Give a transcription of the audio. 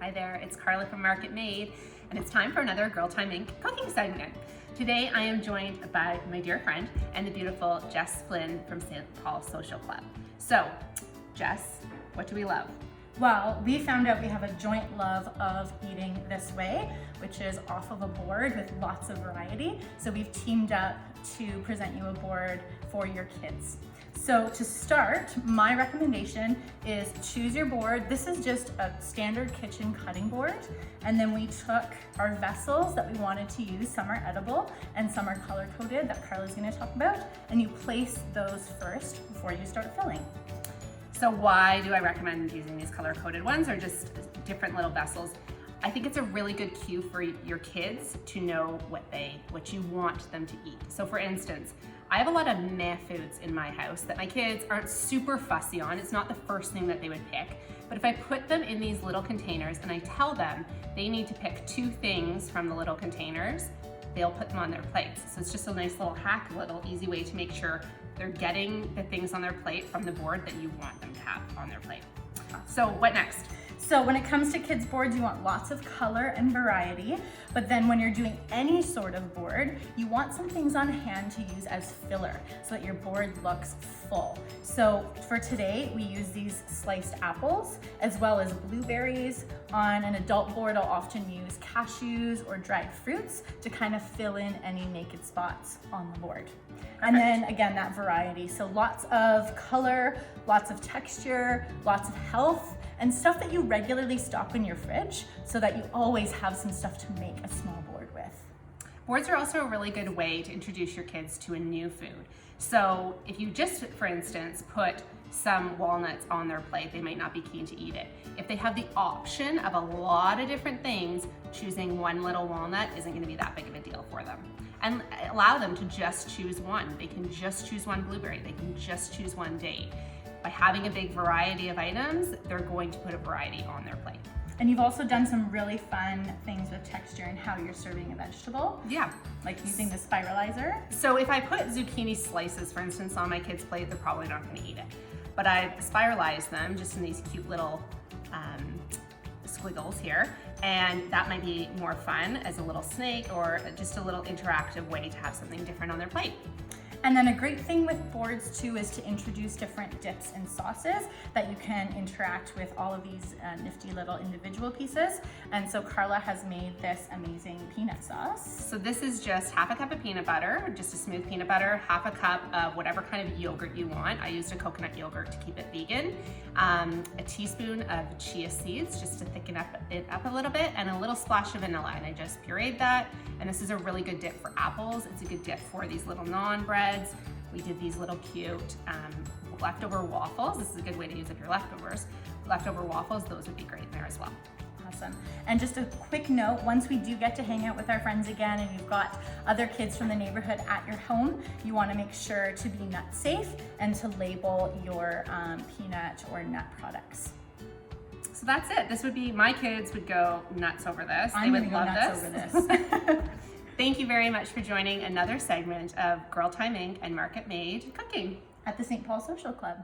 Hi there, it's Karla from Market Made, and it's time for another Girl Time Inc. cooking segment. Today I am joined by my dear friend and the beautiful Jess Flynn from St. Paul Social Club. So, Jess, what do we love? Well, we found out we have a joint love of eating this way, which is off of a board with lots of variety. So we've teamed up to present you a board for your kids. So to start, my recommendation is choose your board. This is just a standard kitchen cutting board. And then we took our vessels that we wanted to use. Some are edible and some are color coded that Karla's gonna talk about. And you place those first before you start filling. So why do I recommend using these color-coded ones or just different little vessels? I think it's a really good cue for your kids to know what you want them to eat. So for instance, I have a lot of meh foods in my house that my kids aren't super fussy on. It's not the first thing that they would pick. But if I put them in these little containers and I tell them they need to pick 2 things from the little containers, they'll put them on their plates. So it's just a nice little hack, a little easy way to make sure they're getting the things on their plate from the board that you want them to have on their plate. So what next? So when it comes to kids' boards, you want lots of color and variety, but then when you're doing any sort of board, you want some things on hand to use as filler so that your board looks full. So for today, we use these sliced apples as well as blueberries. On an adult board, I'll often use cashews or dried fruits to kind of fill in any naked spots on the board. And then again, that variety. So lots of color, lots of texture, lots of health, and stuff that you regularly stock in your fridge so that you always have some stuff to make a small board with. Boards are also a really good way to introduce your kids to a new food. So if you just, for instance, put some walnuts on their plate, they might not be keen to eat it. If they have the option of a lot of different things, choosing one little walnut isn't going to be that big of a deal for them. And allow them to just choose one. They can just choose one blueberry. They can just choose one date. By having a big variety of items, they're going to put a variety on their plate. And you've also done some really fun things with texture and how you're serving a vegetable. Yeah. Like using the spiralizer. So if I put zucchini slices, for instance, on my kid's plate, they're probably not going to eat it. But I've spiralized them just in these cute little squiggles here. And that might be more fun as a little snake or just a little interactive way to have something different on their plate. And then a great thing with boards too is to introduce different dips and sauces that you can interact with all of these nifty little individual pieces. And so Karla has made this amazing peanut sauce. So this is just half a cup of peanut butter, just a smooth peanut butter, half a cup of whatever kind of yogurt you want. I used a coconut yogurt to keep it vegan, a teaspoon of chia seeds just to thicken it up a little bit, and a little splash of vanilla. And I just pureed that. And this is a really good dip for apples. It's a good dip for these little naan breads. We did these little cute leftover waffles. This is a good way to use up your leftovers. Leftover waffles, those would be great in there as well. Awesome. And just a quick note, once we do get to hang out with our friends again and you've got other kids from the neighborhood at your home, you want to make sure to be nut safe and to label your peanut or nut products. So that's it. This would be, my kids would go nuts over this. I'm they would gonna go love nuts this. over this. Thank you very much for joining another segment of Girl Time Inc. and Market Made Cooking at the St. Paul Social Club.